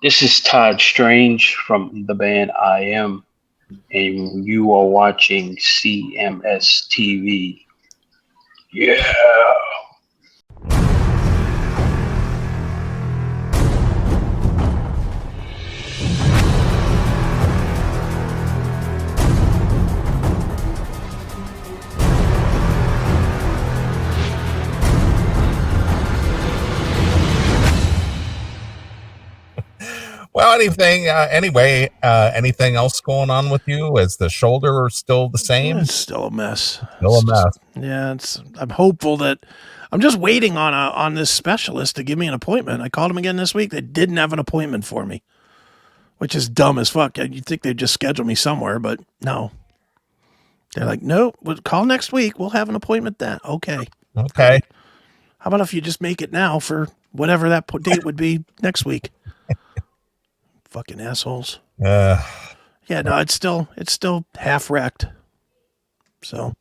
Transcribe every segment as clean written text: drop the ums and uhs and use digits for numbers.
This is Todd Strange from the band I Am, and you are watching CMS TV. Yeah. Well, anything else going on with you? Is the shoulder still the same? It's still a mess. Still a mess. Yeah, I'm hopeful that I'm just waiting on this specialist to give me an appointment. I called him again this week. They didn't have an appointment for me, which is dumb as fuck. You'd think they'd just schedule me somewhere, but no. They're like, no, we'll call next week. We'll have an appointment then. Okay. Okay. How about if you just make it now for whatever that date would be next week? Fucking assholes. Yeah, no, it's still half wrecked. So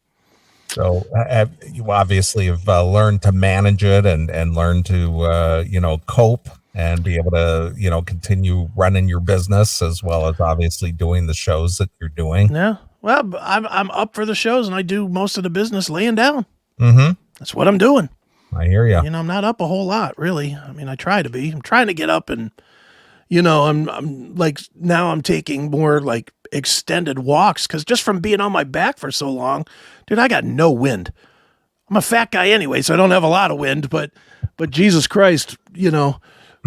you obviously have learned to manage it and learn to cope and be able to continue running your business as well as obviously doing the shows that you're doing. Yeah, well, I'm up for the shows and I do most of the business laying down. Mm-hmm. That's what I'm doing. I hear you. I'm not up a whole lot, really. I mean, I try to be. I'm trying to get up and. I'm like, now I'm taking more like extended walks because just from being on my back for so long, dude, I got no wind. I'm a fat guy anyway, so I don't have a lot of wind, but Jesus Christ,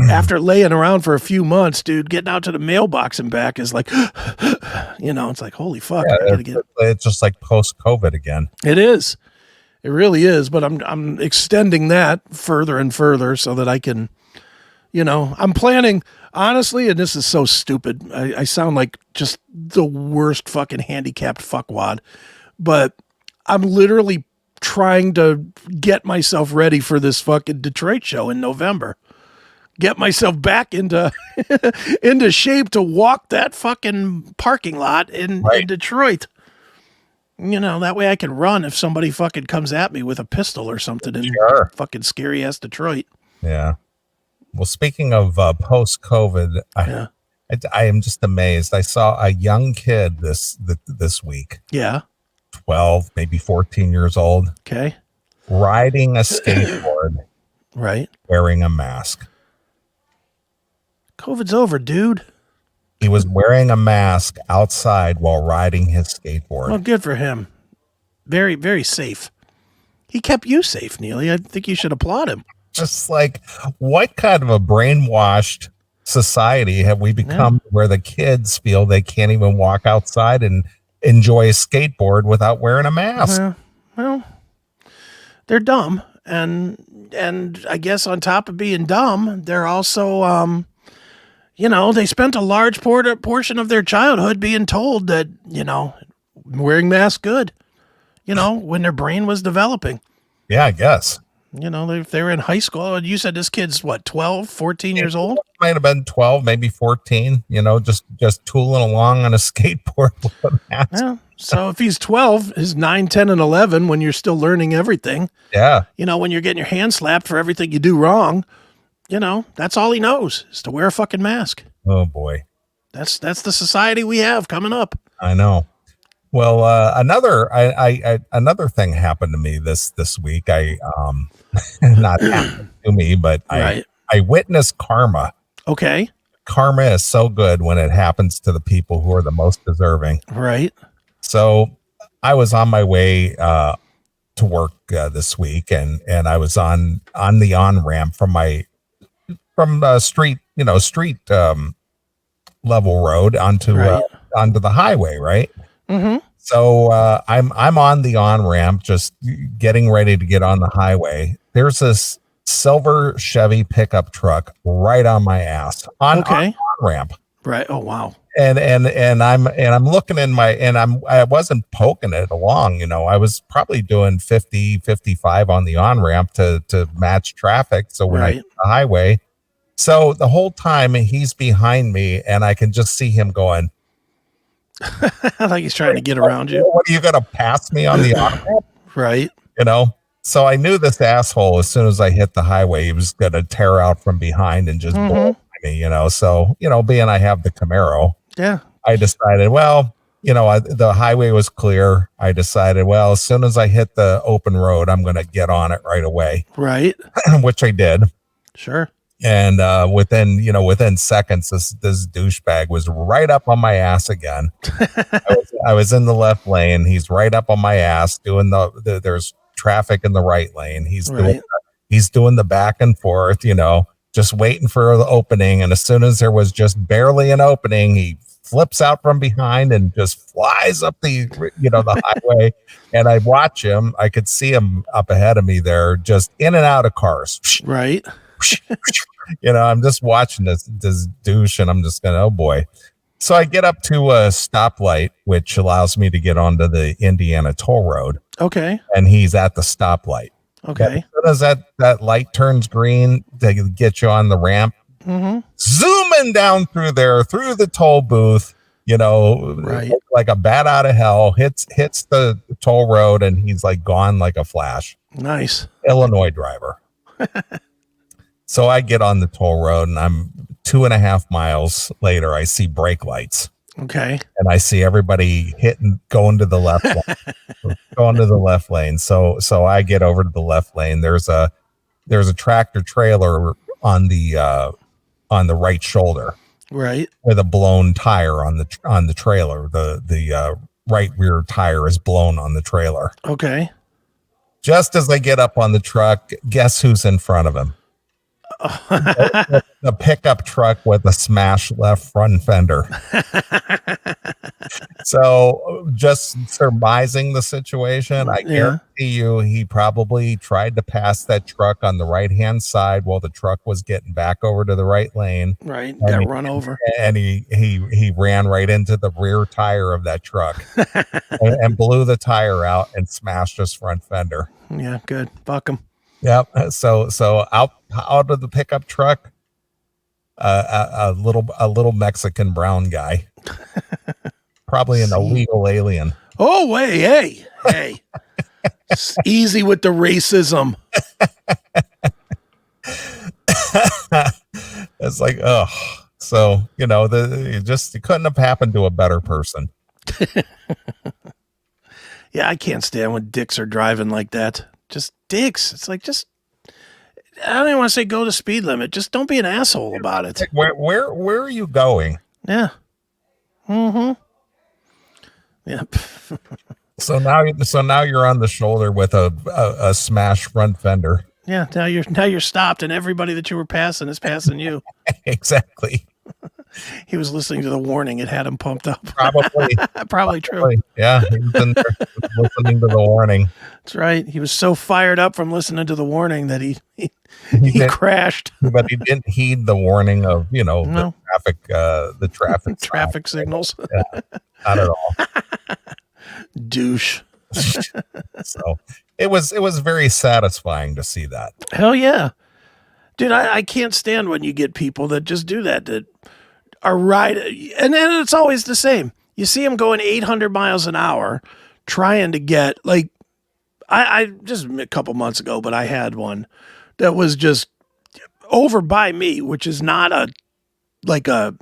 after laying around for a few months, dude, getting out to the mailbox and back is like, it's like, holy fuck. Yeah, it's just like post-COVID again. It is. It really is. But I'm extending that further and further so that I can, I'm planning. Honestly, and this is so stupid, I sound like just the worst fucking handicapped fuckwad, but I'm literally trying to get myself ready for this fucking Detroit show in November. Get myself back into into shape to walk that fucking parking lot in Detroit. That way I can run if somebody fucking comes at me with a pistol or something in fucking scary ass Detroit. Yeah. Well, speaking of post-COVID, I am just amazed. I saw a young kid this week. Yeah. 12, maybe 14 years old. Okay. Riding a skateboard. Right. Wearing a mask. COVID's over, dude. He was wearing a mask outside while riding his skateboard. Well, good for him. Very, very safe. He kept you safe, Neely. I think you should applaud him. Just like, what kind of a brainwashed society have we become where the kids feel they can't even walk outside and enjoy a skateboard without wearing a mask? Well, they're dumb. And I guess on top of being dumb, they're also, they spent a large portion of their childhood being told that, wearing masks good, when their brain was developing. Yeah, I guess. If they were in high school, you said this kid's what, 12, 14 years old? Might have been 12, maybe 14, just tooling along on a skateboard with a mask. Yeah. So if he's 12, he's 9, 10, and 11 when you're still learning everything. Yeah. When you're getting your hand slapped for everything you do wrong, that's all he knows is to wear a fucking mask. Oh, boy. That's the society we have coming up. I know. Well, another thing happened to me this week. Not happened to me, but I witnessed karma. Okay. Karma is so good when it happens to the people who are the most deserving. Right. So I was on my way to work this week, and I was on the on-ramp from street level road onto the highway, right? Mm-hmm. So I'm on the on-ramp, just getting ready to get on the highway. There's this silver Chevy pickup truck right on my ass on on-ramp. Right. Oh wow. And I'm looking I wasn't poking it along, I was probably doing 50, 55 on the on-ramp to match traffic. So when I hit the highway, so the whole time he's behind me and I can just see him going, like he's trying to get around you. What are you going to pass me on the on-ramp? Right. So I knew this asshole, as soon as I hit the highway, he was going to tear out from behind and just blow my me, So, being I have the Camaro, Yeah. I decided, well, the highway was clear. I decided, well, as soon as I hit the open road, I'm going to get on it right away, Right. which I did. Sure. And within seconds, this douchebag was right up on my ass again. I was in the left lane. He's right up on my ass doing there's traffic in the right lane. He's doing the back and forth, just waiting for the opening. And as soon as there was just barely an opening, he flips out from behind and just flies up the highway. And I watch him. I could see him up ahead of me there, just in and out of cars. Right. I'm just watching this douche, and I'm just going, oh boy. So I get up to a stoplight, which allows me to get onto the Indiana toll road. Okay. And he's at the stoplight. Okay. As soon as that light turns green to get you on the ramp, zooming down through the toll booth, right. like a bat out of hell, hits the toll road, and he's like gone like a flash. Nice. Illinois driver. So I get on the toll road, and I'm 2.5 miles later, I see brake lights. Okay. And I see everybody going to the left lane, going to the left lane. So I get over to the left lane. There's a tractor trailer on the right shoulder, right, with a blown tire on the trailer. The right rear tire is blown on the trailer. Okay. Just as I get up on the truck, guess who's in front of him? The pickup truck with a smashed left front fender. So just surmising the situation, I guarantee you he probably tried to pass that truck on the right hand side while the truck was getting back over to the right lane. Right. Got run over. And he ran right into the rear tire of that truck and blew the tire out and smashed his front fender. Yeah, good. Fuck him. Yep. So out of the pickup truck, a little Mexican brown guy, probably an illegal alien. Oh, wait, hey, easy with the racism. It's like, oh, so it couldn't have happened to a better person. Yeah, I can't stand when dicks are driving like that. Just dicks. It's like, I don't even want to say go the speed limit. Just don't be an asshole about it. Where are you going? Yeah. Mm-hmm. Yeah. So now you're on the shoulder with a smashed front fender. Yeah. Now you're stopped, and everybody that you were passing is passing you. Exactly. He was listening to the warning. It had him pumped up. Probably true. Yeah, he was in there listening to the warning. That's right. He was so fired up from listening to the warning that he crashed. But he didn't heed the warning of the traffic signals. Yeah, not at all. Douche. So it was very satisfying to see that. Hell yeah. Dude, I can't stand when you get people that just do that are riding, and then it's always the same. You see them going 800 miles an hour trying to get, like, I just a couple months ago, but I had one that was just over by me, which is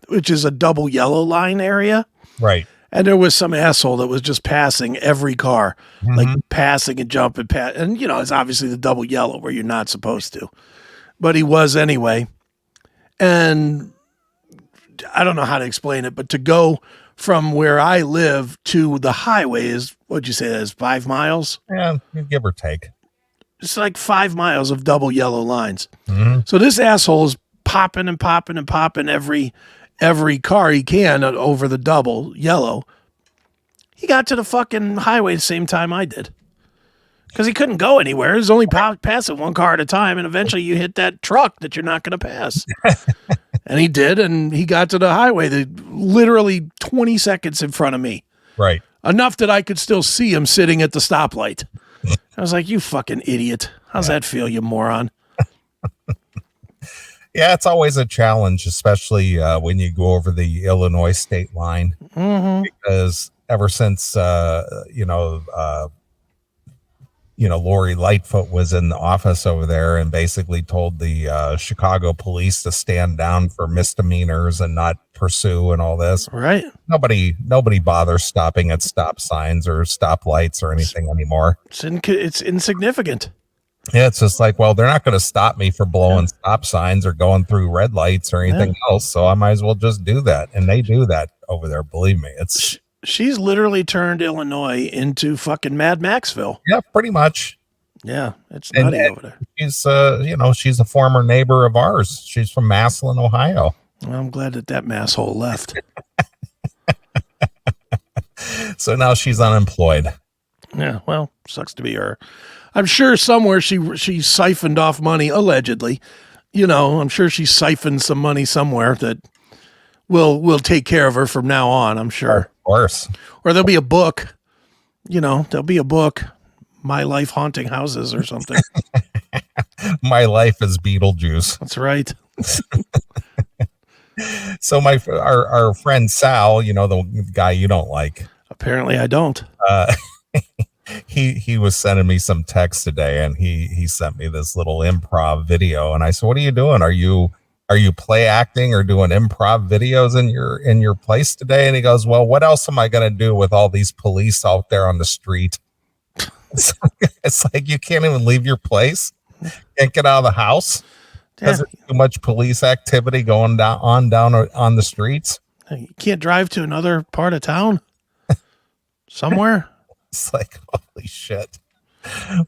which is a double yellow line area. Right. And there was some asshole that was just passing every car, like passing and jumping, and it's obviously the double yellow where you're not supposed to, but he was anyway. And I don't know how to explain it, but to go from where I live to the highway is, what'd you say that is, 5 miles? Yeah, give or take. It's like 5 miles of double yellow lines. Mm-hmm. So this asshole is popping and popping and popping every car he can over the double yellow. He got to the fucking highway the same time I did. Because he couldn't go anywhere. He was only passing one car at a time, and eventually you hit that truck that you're not going to pass. And he did, and he got to the highway literally 20 seconds in front of me. Right. Enough that I could still see him sitting at the stoplight. I was like, you fucking idiot. How's that feel, you moron? Yeah, it's always a challenge, especially when you go over the Illinois state line. Mm-hmm. Because ever since, Lori Lightfoot was in the office over there and basically told the Chicago police to stand down for misdemeanors and not pursue and all this. Right. Nobody bothers stopping at stop signs or stop lights or anything anymore. It's insignificant. Yeah, it's just like, well, they're not going to stop me for blowing stop signs or going through red lights or anything else, so I might as well just do that. And they do that over there, believe me. She's literally turned Illinois into fucking Mad Maxville. Yeah, pretty much. Yeah, it's nutty over there. She's she's a former neighbor of ours. She's from Massillon, Ohio. Well, I'm glad that masshole left. So now she's unemployed. Yeah, well, sucks to be her. I'm sure somewhere she siphoned off money, allegedly. I'm sure she siphoned some money somewhere that will take care of her from now on, I'm sure. Of course. Or there'll be a book. There'll be a book, My Life Haunting Houses or something. My life is Beetlejuice. That's right. So our friend Sal, the guy you don't like. Apparently I don't. He was sending me some text today, and he sent me this little improv video, and I said, "What are you doing? Are you play acting or doing improv videos in your place today?" And he goes, "Well, what else am I going to do with all these police out there on the street?" It's like you can't even leave your place, can't get out of the house because there's too much police activity going down on the streets. You can't drive to another part of town somewhere. It's like, holy shit.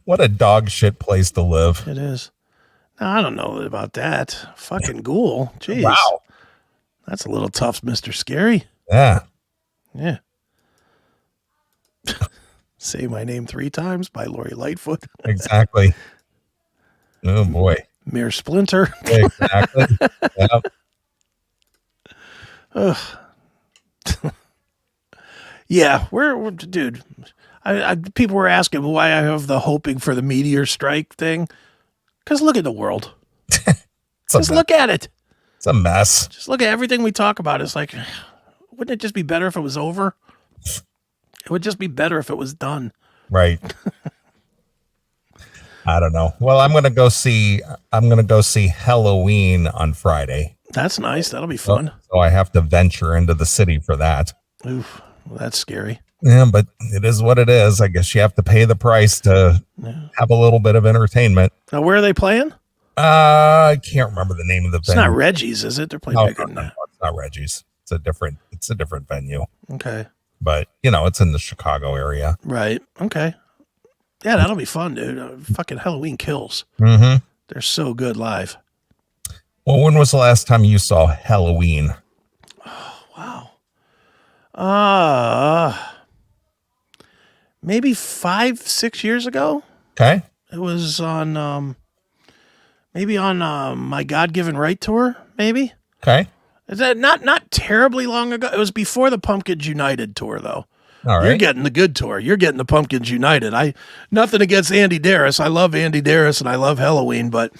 What a dog shit place to live. It is. Now, I don't know about that. Fucking ghoul. Jeez. Wow. That's a little tough, Mr. Scary. Yeah. Yeah. Say My Name 3 Times by Lori Lightfoot. Exactly. Oh, boy. Mere Splinter. Exactly. Yep. Yeah, we're dude. People were asking why I have the hoping for the meteor strike thing. Because look at the world. Just look at it. It's a mess. Just look at everything we talk about. It's like, wouldn't it just be better if it was over? It would just be better if it was done. Right. I don't know. Well, I'm gonna go see Halloween on Friday. That's nice. That'll be fun. So I have to venture into the city for that. Oof, well, that's scary. Yeah, but it is what it is. I guess you have to pay the price to have a little bit of entertainment. Now, where are they playing? I can't remember the name of the venue. It's not Reggie's, is it? They're playing bigger than that. No, it's not Reggie's. It's a different venue. Okay. But it's in the Chicago area. Right. Okay. Yeah, that'll be fun, dude. Fucking Halloween kills. Mm-hmm. They're so good live. Well, when was the last time you saw Halloween? Oh, wow. Maybe 5-6 years ago. Okay. It was on maybe on my God-Given Right tour, maybe. Okay. Is that not terribly long ago? It was before the Pumpkins United tour, though. All right. You're getting the good tour. You're getting the Pumpkins United. Nothing against Andy Darris. I love Andy Darris and I love Halloween, but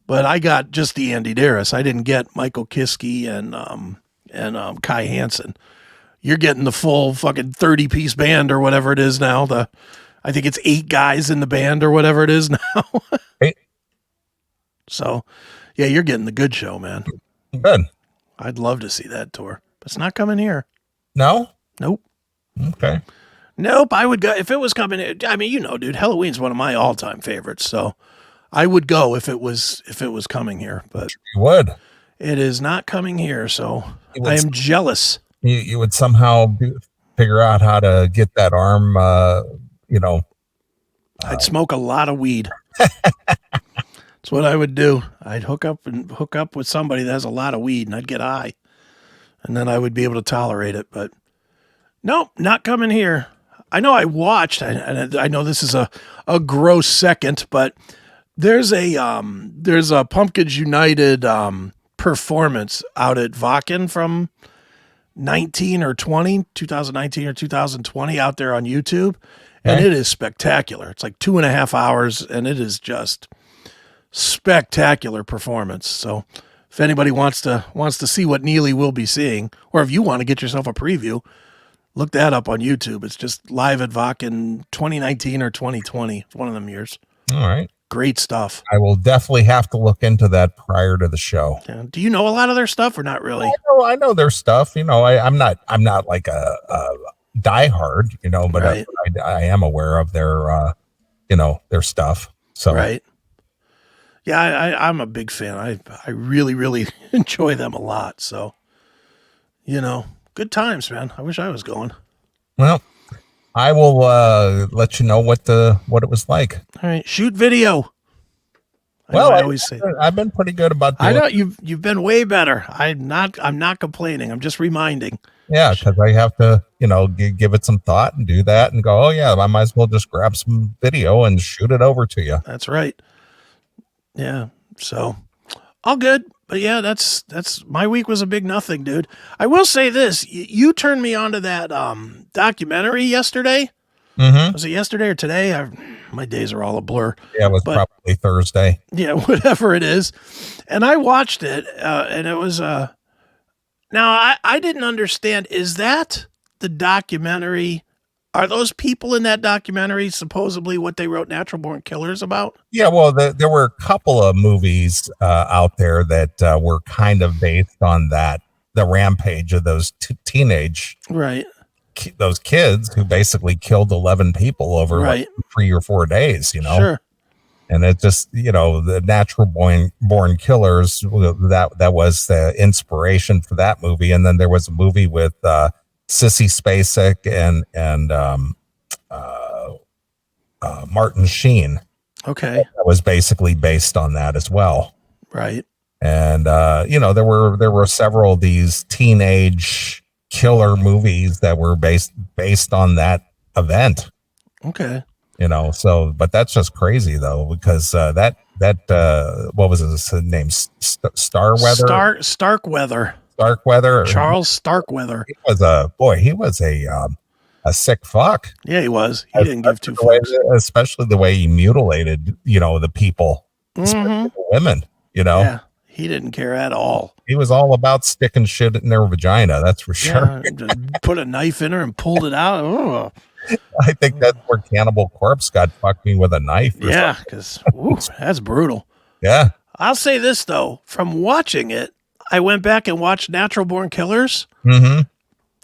I got just the Andy Darris. I didn't get Michael Kiske and Kai Hansen. You're getting the full fucking 30-piece band or whatever it is now. I think it's 8 guys in the band or whatever it is now. Hey. So, yeah, you're getting the good show, man. Good. I'd love to see that tour, but it's not coming here. No? Nope. Okay. Nope. I would go if it was coming. I mean, dude, Halloween's one of my all-time favorites, so I would go if it was coming here. But You would. it is not coming here, so I am jealous. You would somehow figure out how to get that arm. I'd smoke a lot of weed. That's what I would do. I'd hook up with somebody that has a lot of weed, and I'd get high, and then I would be able to tolerate it. But nope, not coming here. I know I watched, and I know this is a gross second, but there's a Pumpkins United performance out at Vakken from 2019 or 2020 out there on YouTube, and it is spectacular. It's like 2.5 hours, and it is just spectacular performance. So if anybody wants to see what Neely will be seeing, or if you want to get yourself a preview, Look that up on YouTube. It's just live at Vakken 2019 or 2020. It's one of them years. All right. Great stuff. I will definitely have to look into that prior to the show. Yeah. Do you know a lot of their stuff or not really? I know their stuff. I'm not like a diehard, but Right. I am aware of their, their stuff. So Right. Yeah, I'm a big fan. I really, really enjoy them a lot. So, good times, man. I wish I was going. Well, I will let you know what it was like. All right, shoot video. I always say I've been pretty good about. I know you've been way better. I'm not complaining. I'm just reminding. Yeah, because I have to, give it some thought and do that and go, oh yeah, I might as well just grab some video and shoot it over to you. That's right. Yeah. So all good. But yeah, that's my week was a big nothing, dude. I will say this: you turned me on to that documentary yesterday. Mm-hmm. Was it yesterday or today? My days are all a blur. Yeah, it was probably Thursday. Yeah, whatever it is. And I watched it, and it was now I didn't understand. Is that the documentary? Are those people in that documentary supposedly what they wrote Natural Born Killers about? Yeah, well, there were a couple of movies out there that were kind of based on the rampage of those teenage, right? Those kids who basically killed 11 people over like 3 or 4 days, Sure. And it just, the Natural Born Killers, that was the inspiration for that movie. And then there was a movie with Sissy Spacek and Martin Sheen. Okay. That was basically based on that as well. Right. And there were several of these teenage killer movies that were based on that event. Okay. But that's just crazy though, because that what was his name? Starkweather. Starkweather. Charles Starkweather. He was a sick fuck. Yeah, he was. He didn't give two fucks. Especially the way he mutilated, the people, especially the women. Yeah, he didn't care at all. He was all about sticking shit in their vagina. That's for sure. Just put a knife in her and pulled it out. Oh. I think that's where Cannibal Corpse got fucked me with a knife. Yeah, because that's brutal. Yeah. I'll say this though, from watching it, I went back and watched Natural Born Killers. Mm-hmm.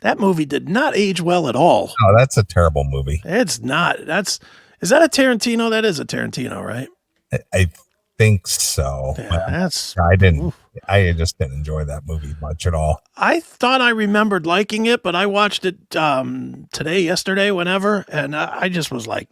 That movie did not age well at all. Oh, that's a terrible movie. It's not. Is that a Tarantino? That is a Tarantino, right? I think so. Yeah, I just didn't enjoy that movie much at all. I thought I remembered liking it, but I watched it today, yesterday, whenever, and I just was like,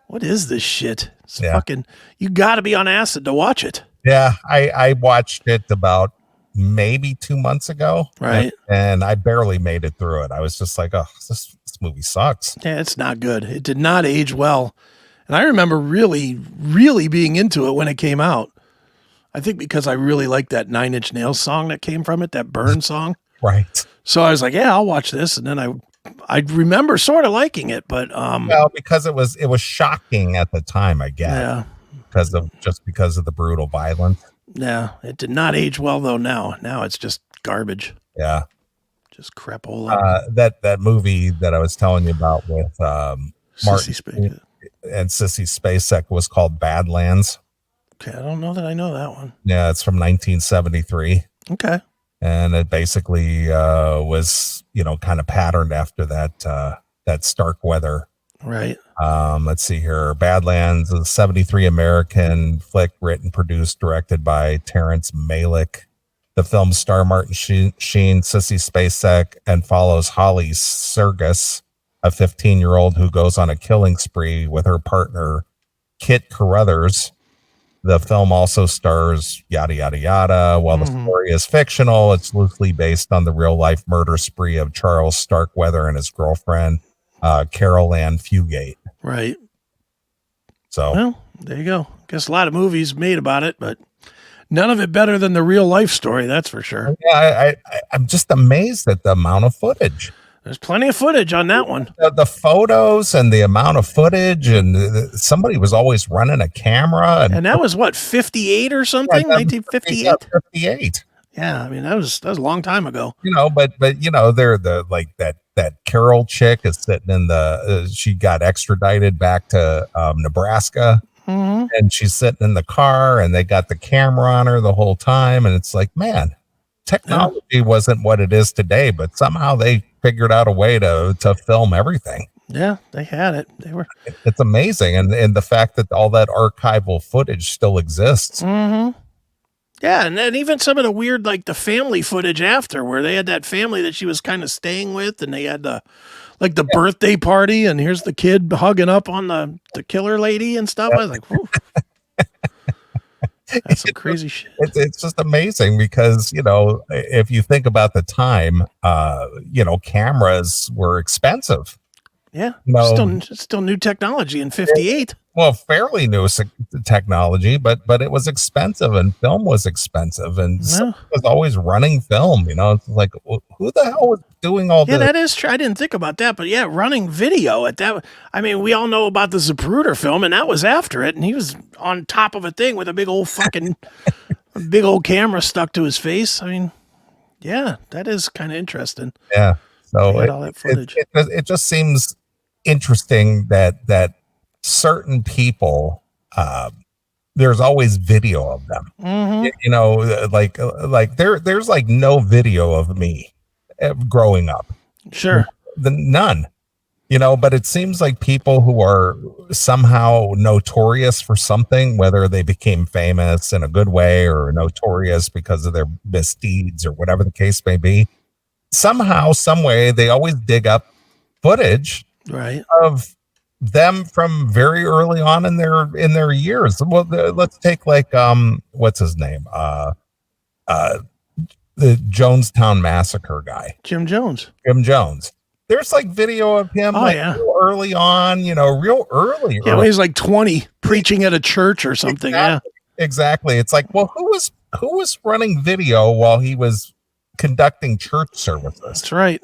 what is this shit? It's fucking, you got to be on acid to watch it. Yeah, I watched it about maybe 2 months ago. Right. And I barely made it through it. I was just like, oh, this movie sucks. Yeah, it's not good. It did not age well. And I remember really, really being into it when it came out. I think because I really liked that 9 Inch Nails song that came from it, that Burn song. Right. So I was like, yeah, I'll watch this. And then I remember sort of liking it, but well, because it was shocking at the time, I guess. Yeah. Because of the brutal violence. Yeah. It did not age well though now. Now it's just garbage. Yeah. Just crapola. That movie that I was telling you about with Martin and Sissy Spacek was called Badlands. Okay, I don't know that I know that one. Yeah, it's from 1973. Okay. And it basically was, kind of patterned after that Starkweather. Right. Let's see here. Badlands, a 73 American flick written, produced, directed by Terrence Malick. The film star Martin Sheen, Sissy Spacek, and follows Holly Sergis, a 15-year-old who goes on a killing spree with her partner, Kit Carruthers. The film also stars yada, yada, yada. While the story is fictional, it's loosely based on the real-life murder spree of Charles Starkweather and his girlfriend, Carol Ann Fugate. Right. So, well, there you go. Guess a lot of movies made about it, but none of it better than the real-life story, that's for sure. Yeah, I'm just amazed at the amount of footage. There's plenty of footage on that one. The photos and the amount of footage, and somebody was always running a camera. And that was what, 58 or something? Yeah, 1958? Yeah, 58. Yeah, I mean that was a long time ago. But they're the like that Carol chick is sitting in the. She got extradited back to Nebraska, and she's sitting in the car, and they got the camera on her the whole time, and it's like, man, technology wasn't what it is today, but somehow they figured out a way to film everything. Yeah, they had it. It's amazing, and the fact that all that archival footage still exists. Yeah, and then even some of the weird, like the family footage after, where they had that family that she was kind of staying with, and they had the birthday party, and here's the kid hugging up on the killer lady and stuff. I was like, whoa. That's some crazy shit. It's just amazing because, if you think about the time, cameras were expensive. Yeah. Still new technology in 58. Well, fairly new technology, but it was expensive, and film was expensive, and was always running film. It's like, who the hell was doing all this? Yeah, that is true. I didn't think about that, but yeah, running video at that. I mean, we all know about the Zapruder film, and that was after it, and he was on top of a thing with a big old fucking big old camera stuck to his face. I mean, yeah, that is kind of interesting. Yeah, so all that footage. It just seems interesting that certain people, there's always video of them. There's like no video of me growing up. Sure. None. But it seems like people who are somehow notorious for something, whether they became famous in a good way or notorious because of their misdeeds or whatever the case may be, somehow, some way, they always dig up footage of them from very early on in their years. Well, let's take like what's his name, the Jonestown Massacre guy, Jim Jones. There's like video of him real early on, real early. Yeah, when he's like 20 preaching at a church or something. Exactly. It's like, well, who was running video while he was conducting church services? That's right.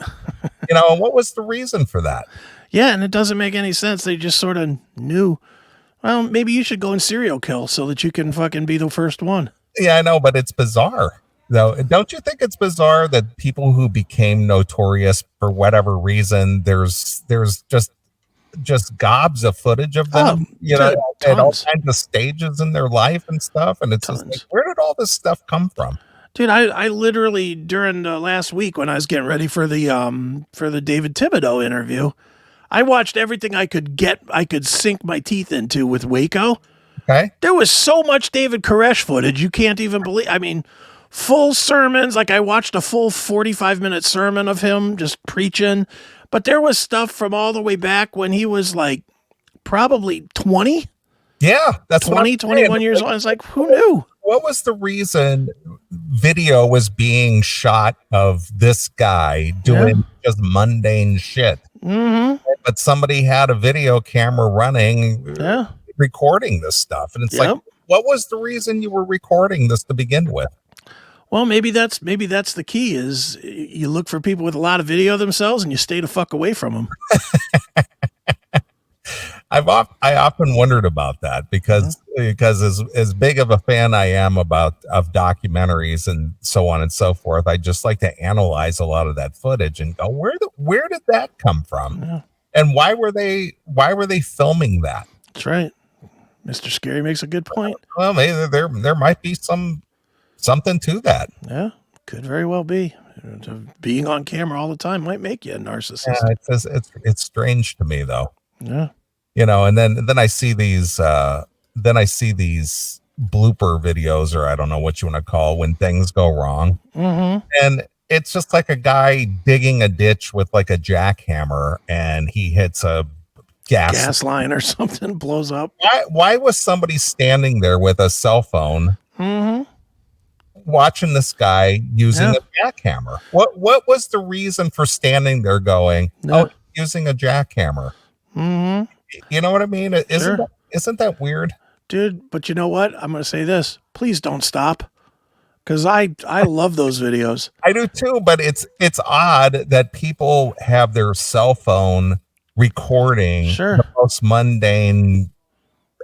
What was the reason for that? Yeah, and it doesn't make any sense. They just sort of knew, well, maybe you should go and serial kill so that you can fucking be the first one. Yeah, I know, but it's bizarre. Though, don't you think it's bizarre that people who became notorious for whatever reason, there's just gobs of footage of them, at all kinds of stages in their life and stuff, and it's just like, where did all this stuff come from? Dude, I literally during the last week when I was getting ready for the David Thibodeau interview, I watched everything I could sink my teeth into with Waco. Okay. There was so much David Koresh footage you can't even believe. I mean, full sermons. Like I watched a full 45-minute sermon of him just preaching. But there was stuff from all the way back when he was like probably 20. Yeah, that's 20, 21 years old. I was like, who knew? What was the reason video was being shot of this guy doing just mundane shit? Mm-hmm. But somebody had a video camera running, recording this stuff. And it's like, what was the reason you were recording this to begin with? Well, maybe that's the key is you look for people with a lot of video of themselves and you stay the fuck away from them. I often wondered about that because as big of a fan I am of documentaries and so on and so forth, I just like to analyze a lot of that footage and go, where did that come from? Yeah. And why were they filming that? That's right. Mr. Scary makes a good point. Well, maybe there might be something to that. Yeah, could very well be. Being on camera all the time might make you a narcissist. Yeah, it's strange to me though. Yeah. And then I see these blooper videos, or I don't know what you want to call when things go wrong. Mm-hmm. And it's just like a guy digging a ditch with like a jackhammer and he hits a gas line or something, blows up. Why was somebody standing there with a cell phone watching this guy using a jackhammer? What was the reason for standing there going, using a jackhammer? Mm-hmm. You know what I mean? Isn't that weird? Dude, but you know what? I'm going to say this. Please don't stop. Because I love those videos. I do too, but it's odd that people have their cell phone recording the most mundane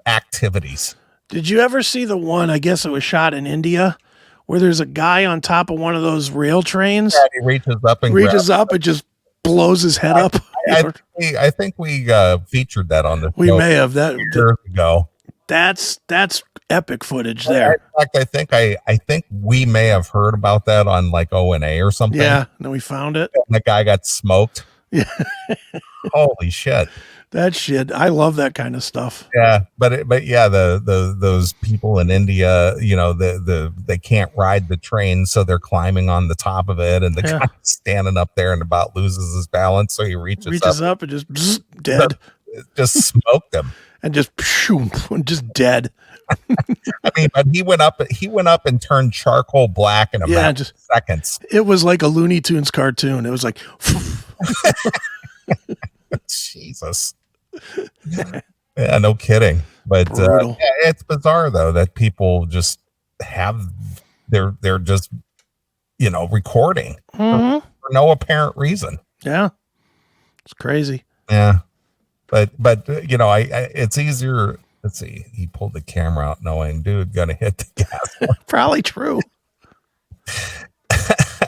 activities. Did you ever see the one, I guess it was shot in India, where there's a guy on top of one of those rail trains? Yeah, he reaches up and just blows his head up. I think we featured that on the We show may have that years ago. That's epic footage there. In fact, I think we may have heard about that on like O&A or something. Yeah, and we found it. And the guy got smoked. Yeah. Holy shit. That shit. I love that kind of stuff. Yeah, but yeah, those people in India, you know, they can't ride the train, so they're climbing on the top of it, and the guy's standing up there and about loses his balance, so he reaches up and just dead. Just smoked him. And just just dead. I mean, but he went up and turned charcoal black in a matter of seconds. It was like a Looney Tunes cartoon. It was like Jesus. Yeah, no kidding. But it's bizarre though that people just have they're just, you know, recording for no apparent reason. Yeah, it's crazy. Yeah, but you know, I it's easier. Let's see. He pulled the camera out knowing, dude, gonna hit the gas. Probably true.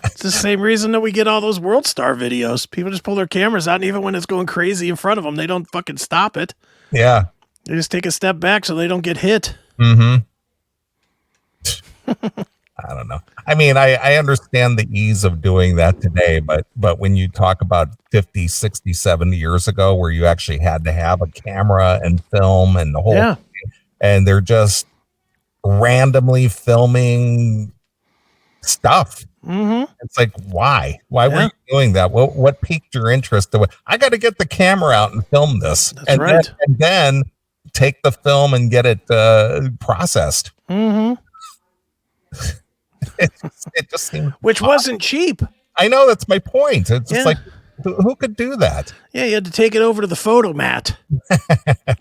It's the same reason that we get all those World Star videos. People just pull their cameras out, and even when it's going crazy in front of them, they don't fucking stop it. Yeah. They just take a step back so they don't get hit. Mm-hmm. I don't know. I mean, I understand the ease of doing that today, but when you talk about 50, 60, 70 years ago where you actually had to have a camera and film and the whole thing, and they're just randomly filming stuff. Mm-hmm. It's like, why were you doing that? What piqued your interest? I got to get the camera out and film this. That's right. And then take the film and get it processed. Mm-hmm. It just seemed which wasn't cheap. I know, that's my point. It's just like, who could do that? Yeah, you had to take it over to the Photomat.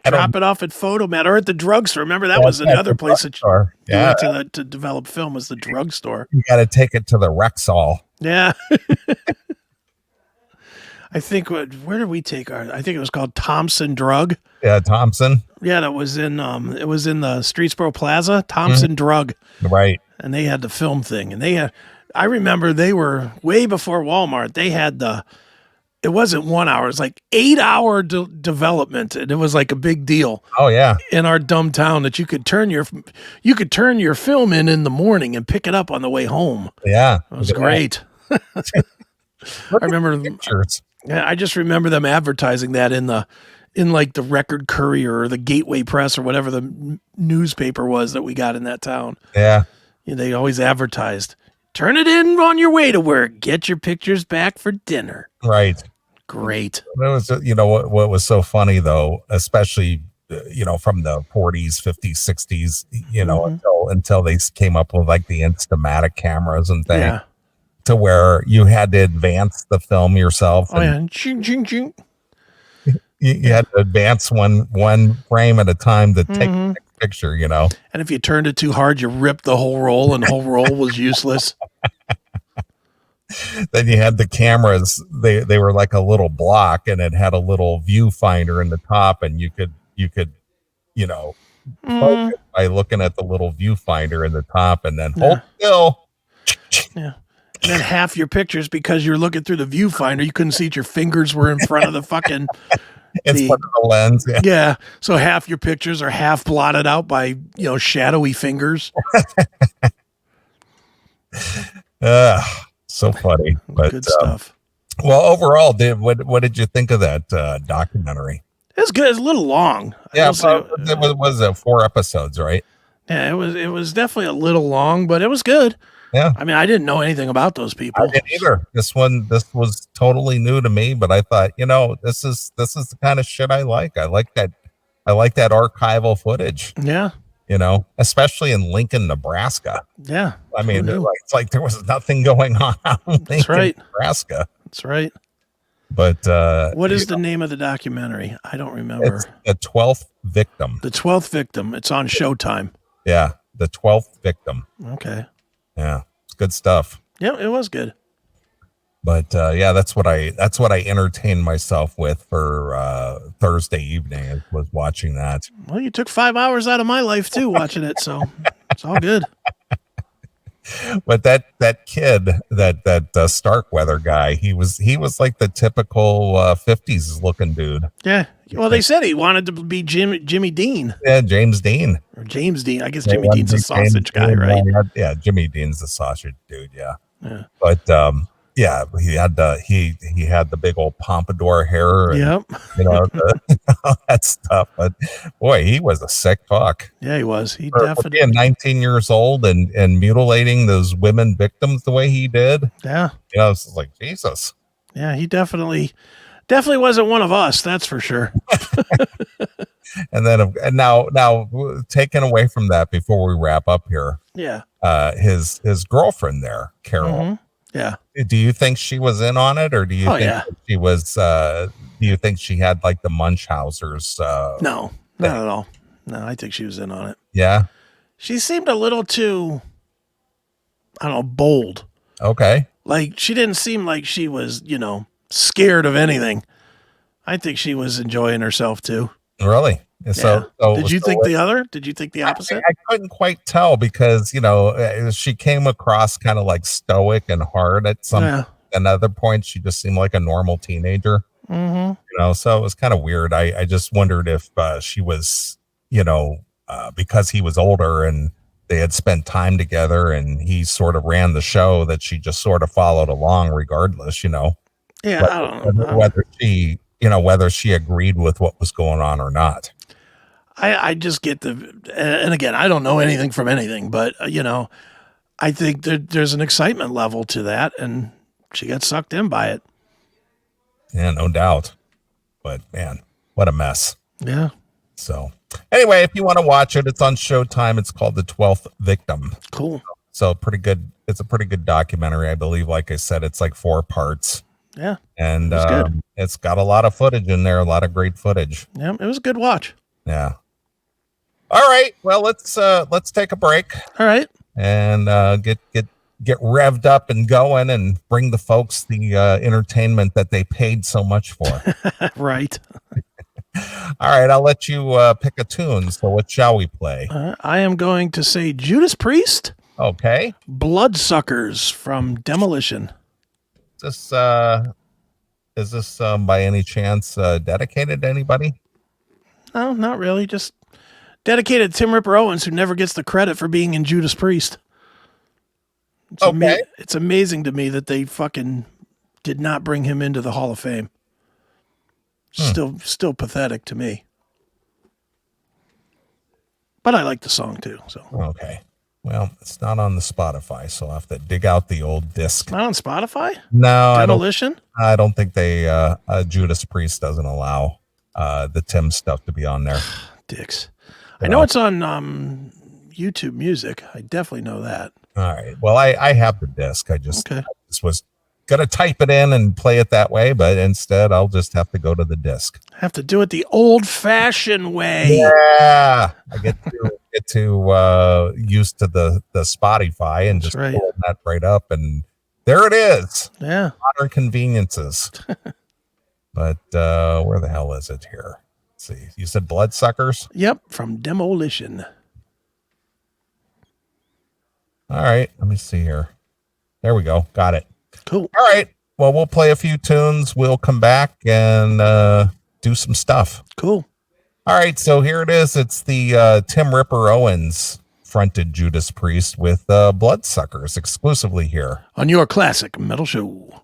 Drop it off at Photomat or at the drugstore. Remember, that was another place that you went to develop film, was the drugstore. You got to take it to the Rexall. Yeah. I think where did we take our? I think it was called Thompson Drug. Yeah, Thompson. Yeah, that was in it was in the Streetsboro Plaza. Thompson Drug. Right. And they had the film thing, and I remember they were way before Walmart. They had it wasn't 1 hour, it was like 8-hour development, and it was like a big deal. Oh yeah. In our dumb town, that you could turn your film in the morning and pick it up on the way home. Yeah, it was great. I remember pictures. Yeah, I just remember them advertising that in like the Record Courier or the Gateway Press or whatever the newspaper was that we got in that town. Yeah. They always advertised, turn it in on your way to work. Get your pictures back for dinner. Right. Great. It was, you know, what was so funny though, especially, you know, from the 40s, 50s, 60s, you know, until they came up with like the Instamatic cameras and things. Yeah. To where you had to advance the film yourself. Oh, yeah. Ching, ching, ching. You had to advance one frame at a time to take the next picture, you know. And if you turned it too hard, you ripped the whole roll, and the whole roll was useless. Then you had the cameras. They were like a little block, and it had a little viewfinder in the top, and you could you know, focus by looking at the little viewfinder in the top, and then hold still. Yeah. And then half your pictures, because you're looking through the viewfinder, you couldn't see that your fingers were in front of the fucking front of the lens. Yeah. So half your pictures are half blotted out by, you know, shadowy fingers. So funny. But good stuff. Well, overall, what did you think of that documentary? It was good. It's a little long. Yeah, it was 4 episodes, right? Yeah, it was definitely a little long, but it was good. Yeah. I mean, I didn't know anything about those people. I didn't either. This was totally new to me, but I thought, you know, this is the kind of shit I like. I like that archival footage. Yeah. You know, especially in Lincoln, Nebraska. Yeah. I mean, it's like there was nothing going on in Lincoln, Nebraska. That's right. But what is the name of the documentary? I don't remember. It's The 12th Victim. The 12th Victim. It's on Showtime. Yeah, The 12th Victim. Okay. Yeah, it's good stuff. Yeah, it was good. But yeah, that's what I entertained myself with for Thursday evening, was watching that. Well, you took 5 hours out of my life too watching it, so it's all good. But that kid, that Starkweather guy, he was like the typical 50s looking dude. Yeah. Well, they said he wanted to be Jimmy Dean. Yeah, James Dean. Or James Dean. I guess They Jimmy wanted Dean's a to be James sausage guy, Dean, right? yeah, Jimmy Dean's the sausage dude. Yeah. Yeah. But yeah, he had the big old pompadour hair and Yep. all that stuff. But boy, he was a sick fuck. Yeah, he was. He For being definitely. 19 years old and mutilating those women victims the way he did. Yeah. It's like Jesus. Yeah, he definitely wasn't one of us. That's for sure. And then and now taken away from that before we wrap up here. Yeah. His girlfriend there, Carol. Mm-hmm. Yeah. Do you think she was in on it, or do you think yeah. she was? Do you think she had like the Munchauser's? No, not at all. No, I think she was in on it. Yeah. She seemed a little too, I don't know, bold. Okay. Like she didn't seem like she was, scared of anything. I think she was enjoying herself too. Really? Yeah. Did you think the other? Did you think the opposite? I couldn't quite tell because she came across kind of like stoic and hard at some. Yeah. And other points, she just seemed like a normal teenager. Mm-hmm. So it was kind of weird. I just wondered if she was, because he was older and they had spent time together and he sort of ran the show, that she just sort of followed along regardless, Yeah, I don't know. whether she agreed with what was going on or not. I just get and again, I don't know anything from anything, but I think there's an excitement level to that, and she got sucked in by it. Yeah, no doubt. But man, what a mess. Yeah. So anyway, if you want to watch it, it's on Showtime. It's called The 12th Victim. Cool. So pretty good. It's a pretty good documentary, I believe. Like I said, it's like 4 parts. Yeah. And it's got a lot of footage in there, a lot of great footage. Yeah, it was a good watch. Yeah. All right. Well, let's take a break. All right. And get revved up and going and bring the folks the entertainment that they paid so much for. Right. All right, I'll let you pick a tune. So what shall we play? I am going to say Judas Priest. Okay. Bloodsuckers from Demolition. Is this by any chance dedicated to anybody? No, not really. Just dedicated to Tim Ripper Owens, who never gets the credit for being in Judas Priest. It's amazing to me that they fucking did not bring him into the Hall of Fame. Still pathetic to me. But I like the song too. So okay. Well, it's not on the Spotify, so I'll have to dig out the old disc. Not on Spotify? No, Demolition? I don't think they Judas Priest doesn't allow the Tim stuff to be on there. Dicks. I know it's on YouTube Music. I definitely know that. All right. Well, I have the disc. I just was gonna type it in and play it that way, but instead I'll just have to go to the disc. Have to do it the old-fashioned way. Yeah, I get to used to the Spotify and just pull that right up, and there it is. Yeah, modern conveniences. But where the hell is it here? Let's see. You said Bloodsuckers? Yep, from Demolition. All right, let me see here. There we go. Got it. Cool. All right. Well, we'll play a few tunes. We'll come back and do some stuff. Cool. All right. So here it is. It's the Tim Ripper Owens fronted Judas Priest with Bloodsuckers exclusively here on your classic metal show.